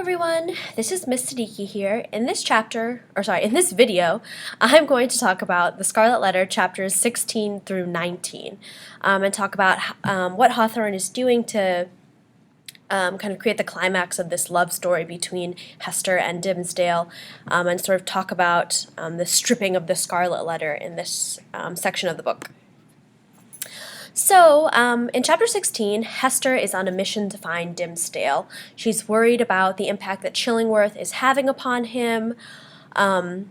Everyone, this is Miss Siddiqui here. In this video, I'm going to talk about the Scarlet Letter, chapters 16 through 19, and talk about what Hawthorne is doing to kind of create the climax of this love story between Hester and Dimmesdale, and sort of talk about the stripping of the Scarlet Letter in this section of the book. So, in chapter 16, Hester is on a mission to find Dimmesdale. She's worried about the impact that Chillingworth is having upon him, and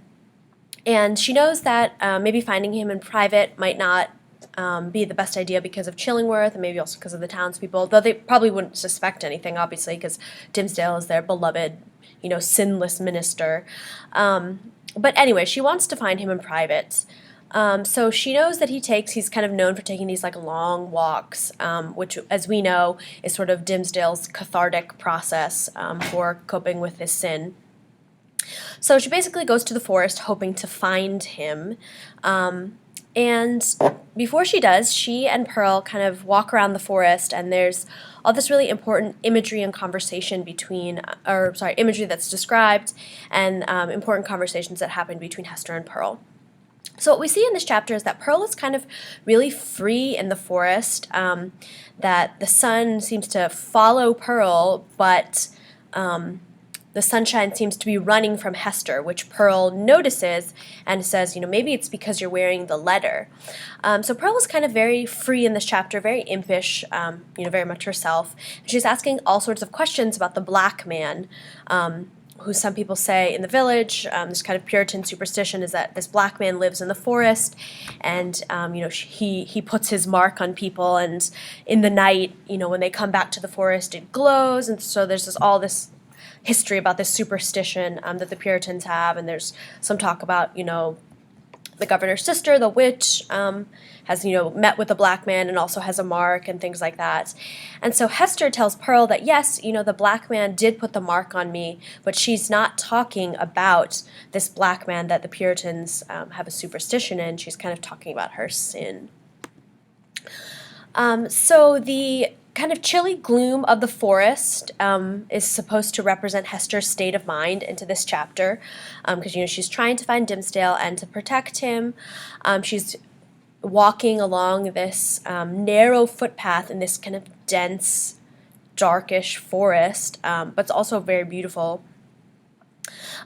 she knows that maybe finding him in private might not be the best idea because of Chillingworth, and maybe also because of the townspeople, though they probably wouldn't suspect anything, obviously, because Dimmesdale is their beloved, sinless minister. But anyway, she wants to find him in private. So she knows that he's kind of known for taking these long walks, which, as we know, is sort of Dimmesdale's cathartic process for coping with his sin. So she basically goes to the forest hoping to find him, and before she does, she and Pearl kind of walk around the forest, and there's all this really important imagery and conversation imagery that's described, and important conversations that happen between Hester and Pearl. So what we see in this chapter is that Pearl is kind of really free in the forest, that the sun seems to follow Pearl, but the sunshine seems to be running from Hester, which Pearl notices and says, maybe it's because you're wearing the letter. So Pearl is kind of very free in this chapter, very impish, very much herself. She's asking all sorts of questions about the black man, who some people say in the village, this kind of Puritan superstition is that this black man lives in the forest, and he puts his mark on people, and in the night, when they come back to the forest, it glows, and so there's all this history about this superstition that the Puritans have, and there's some talk about the governor's sister, the witch, has met with the black man and also has a mark and things like that. And so Hester tells Pearl that yes, the black man did put the mark on me, but she's not talking about this black man that the Puritans have a superstition in. She's kind of talking about her sin. So the kind of chilly gloom of the forest is supposed to represent Hester's state of mind into this chapter, because she's trying to find Dimmesdale and to protect him. She's walking along this narrow footpath in this kind of dense, darkish forest, but it's also very beautiful.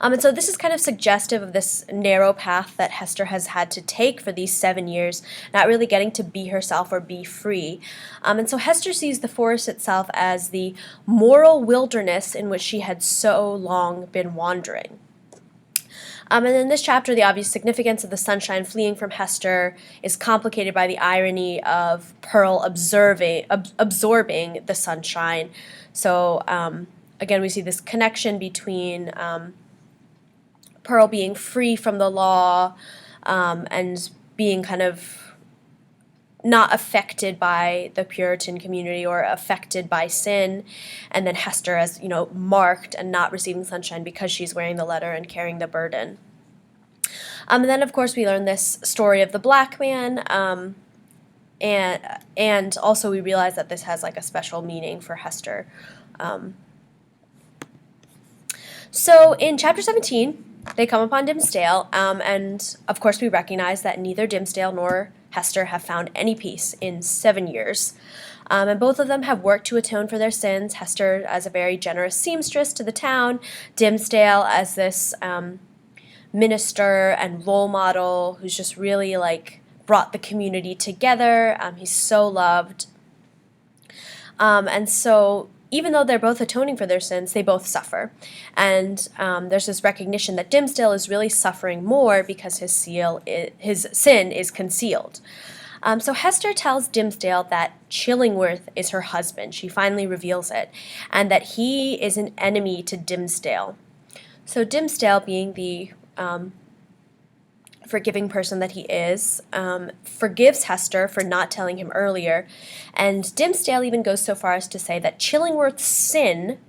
And so this is kind of suggestive of this narrow path that Hester has had to take for these 7 years, not really getting to be herself or be free. And so Hester sees the forest itself as the moral wilderness in which she had so long been wandering. And in this chapter, the obvious significance of the sunshine fleeing from Hester is complicated by the irony of Pearl absorbing the sunshine. So again, we see this connection between Pearl being free from the law and being kind of not affected by the Puritan community or affected by sin, and then Hester as marked and not receiving sunshine because she's wearing the letter and carrying the burden. And then of course we learn this story of the black man, and also we realize that this has a special meaning for Hester. So in chapter 17, they come upon Dimmesdale, and of course we recognize that neither Dimmesdale nor Hester have found any peace in 7 years. And both of them have worked to atone for their sins, Hester as a very generous seamstress to the town, Dimmesdale as this minister and role model who's just really brought the community together. He's so loved. And so even though they're both atoning for their sins, they both suffer. And there's this recognition that Dimmesdale is really suffering more because his sin is concealed. So Hester tells Dimmesdale that Chillingworth is her husband. She finally reveals it. And that he is an enemy to Dimmesdale. So Dimmesdale, being the forgiving person that he is, forgives Hester for not telling him earlier, and Dimmesdale even goes so far as to say that Chillingworth's sin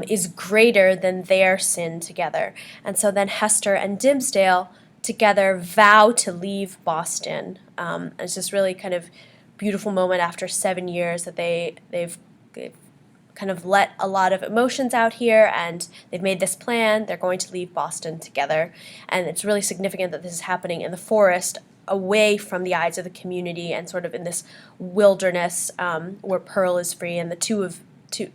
is greater than their sin together. And so then Hester and Dimmesdale together vow to leave Boston. It's this really kind of beautiful moment after 7 years that they've kind of let a lot of emotions out here, and they've made this plan. They're going to leave Boston together, and it's really significant that this is happening in the forest, away from the eyes of the community, and sort of in this wilderness where Pearl is free, and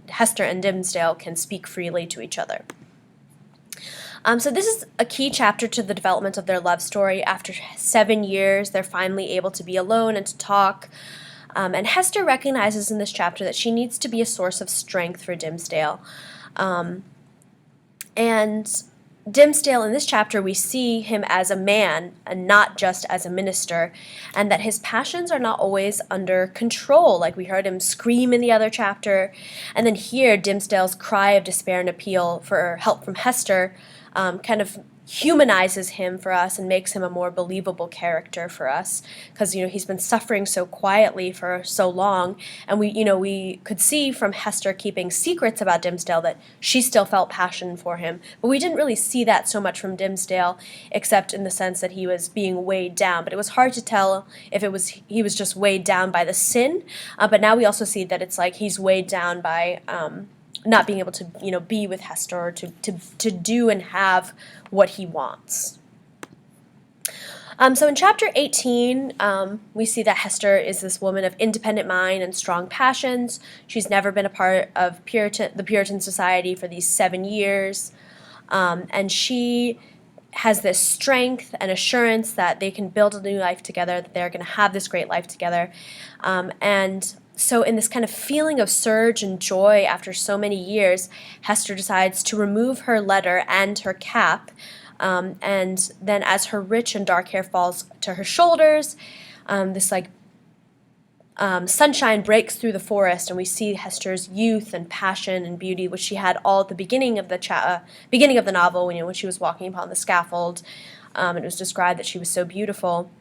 Hester and Dimmesdale can speak freely to each other. So this is a key chapter to the development of their love story. After 7 years, they're finally able to be alone and to talk. And Hester recognizes in this chapter that she needs to be a source of strength for Dimmesdale. And Dimmesdale, in this chapter, we see him as a man and not just as a minister, and that his passions are not always under control. Like we heard him scream in the other chapter, and then here Dimmesdale's cry of despair and appeal for help from Hester kind of humanizes him for us and makes him a more believable character for us, because he's been suffering so quietly for so long, and we could see from Hester keeping secrets about Dimmesdale that she still felt passion for him, but we didn't really see that so much from Dimmesdale, except in the sense that he was being weighed down. But it was hard to tell if he was just weighed down by the sin, but now we also see that it's like he's weighed down by not being able to be with Hester, or to do and have what he wants. So in chapter 18, we see that Hester is this woman of independent mind and strong passions. She's never been a part of the Puritan society for these 7 years, and she has this strength and assurance that they can build a new life together, that they're going to have this great life together, and so in this kind of feeling of surge and joy after so many years, Hester decides to remove her letter and her cap, and then as her rich and dark hair falls to her shoulders, this sunshine breaks through the forest, and we see Hester's youth and passion and beauty, which she had all at the beginning of the novel, when she was walking upon the scaffold. It was described that she was so beautiful.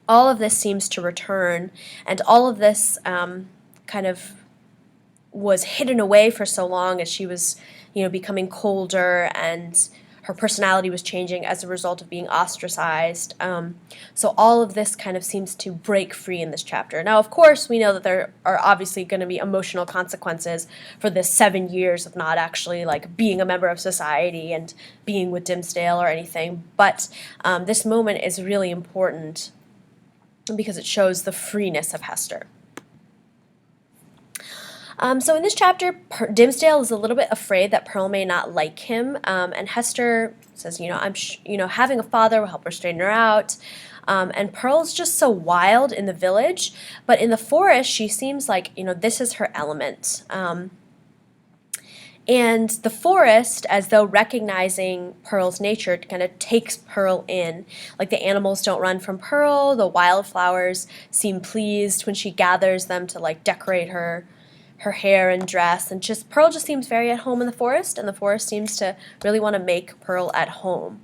All of this seems to return, and all of this kind of was hidden away for so long as she was, becoming colder, and her personality was changing as a result of being ostracized. So all of this kind of seems to break free in this chapter. Now, of course, we know that there are obviously going to be emotional consequences for this 7 years of not actually being a member of society and being with Dimmesdale or anything, but this moment is really important because it shows the freeness of Hester. So in this chapter, Dimmesdale is a little bit afraid that Pearl may not like him, and Hester says, having a father will help her straighten her out. And Pearl's just so wild in the village, but in the forest, she seems like, this is her element. And the forest, as though recognizing Pearl's nature, kind of takes Pearl in. Like the animals don't run from Pearl, the wildflowers seem pleased when she gathers them to decorate her hair and dress, and Pearl just seems very at home in the forest, and the forest seems to really want to make Pearl at home.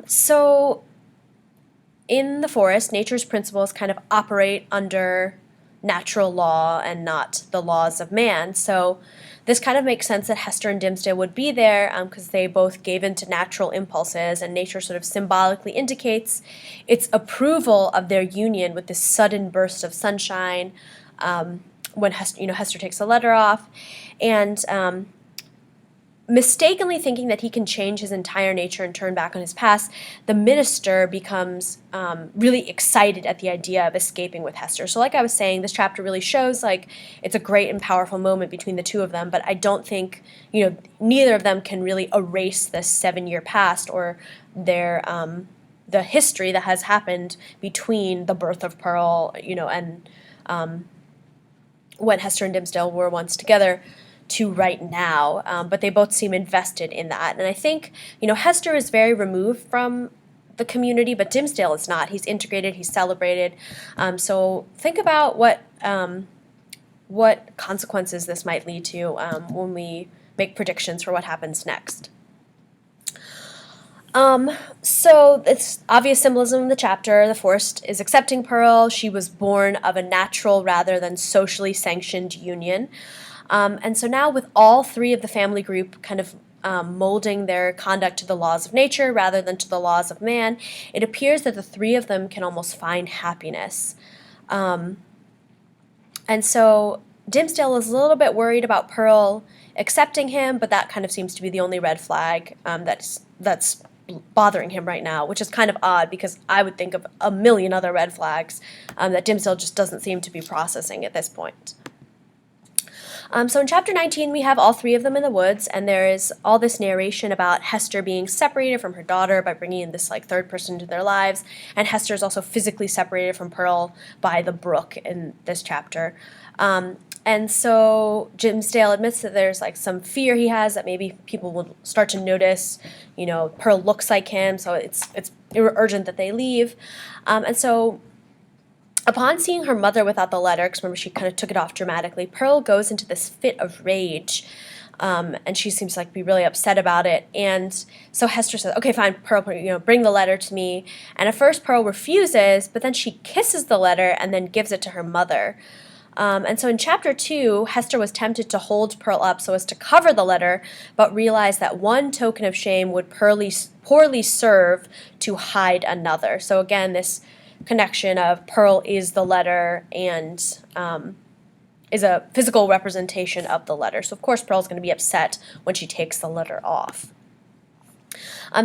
So in the forest, nature's principles kind of operate under natural law and not the laws of man. So this kind of makes sense that Hester and Dimmesdale would be there, because they both gave in to natural impulses, and nature sort of symbolically indicates its approval of their union with this sudden burst of sunshine when Hester takes the letter off, and mistakenly thinking that he can change his entire nature and turn back on his past, the minister becomes really excited at the idea of escaping with Hester. So like I was saying, this chapter really shows it's a great and powerful moment between the two of them, but I don't think, neither of them can really erase this 7-year past or their the history that has happened between the birth of Pearl, and when Hester and Dimmesdale were once together, to right now, but they both seem invested in that. And I think, Hester is very removed from the community, but Dimmesdale is not. He's integrated, he's celebrated. So think about what consequences this might lead to when we make predictions for what happens next. So it's obvious symbolism in the chapter. The forest is accepting Pearl. She was born of a natural rather than socially sanctioned union. And so now with all three of the family group kind of molding their conduct to the laws of nature rather than to the laws of man, it appears that the three of them can almost find happiness. And so Dimmesdale is a little bit worried about Pearl accepting him, but that kind of seems to be the only red flag that's bothering him right now, which is kind of odd because I would think of a million other red flags that Dimmesdale just doesn't seem to be processing at this point. So in chapter 19, we have all three of them in the woods, and there is all this narration about Hester being separated from her daughter by bringing in this like third person into their lives, and Hester is also physically separated from Pearl by the brook in this chapter. And so Dimmesdale admits that there's like some fear he has that maybe people will start to notice, Pearl looks like him, so it's urgent that they leave. And so upon seeing her mother without the letter, because remember she kind of took it off dramatically, Pearl goes into this fit of rage, and she seems like be really upset about it. And so Hester says, "Okay, fine, Pearl, bring the letter to me." And at first Pearl refuses, but then she kisses the letter and then gives it to her mother. And so in chapter 2, Hester was tempted to hold Pearl up so as to cover the letter, but realized that one token of shame would poorly serve to hide another. So again, this connection of Pearl is the letter and is a physical representation of the letter. So of course Pearl's going to be upset when she takes the letter off.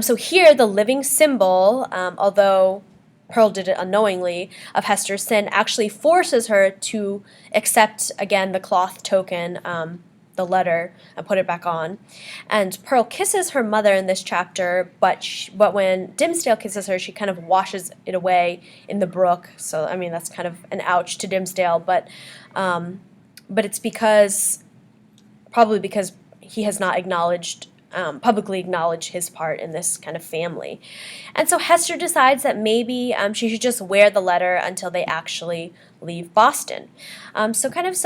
So here the living symbol, although Pearl did it unknowingly, of Hester's sin, actually forces her to accept, again, the cloth token, the letter, and put it back on. And Pearl kisses her mother in this chapter, but when Dimmesdale kisses her, she kind of washes it away in the brook. So, I mean, that's kind of an ouch to Dimmesdale, but it's probably because he has not publicly acknowledge his part in this kind of family. And so Hester decides that maybe she should just wear the letter until they actually leave Boston. So kind of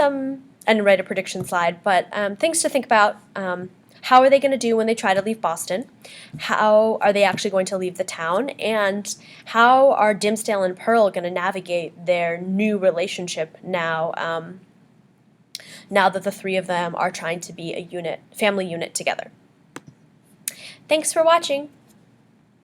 I didn't write a prediction slide, but things to think about. How are they going to do when they try to leave Boston? How are they actually going to leave the town? And how are Dimmesdale and Pearl going to navigate their new relationship now that the three of them are trying to be a family unit together? Thanks for watching.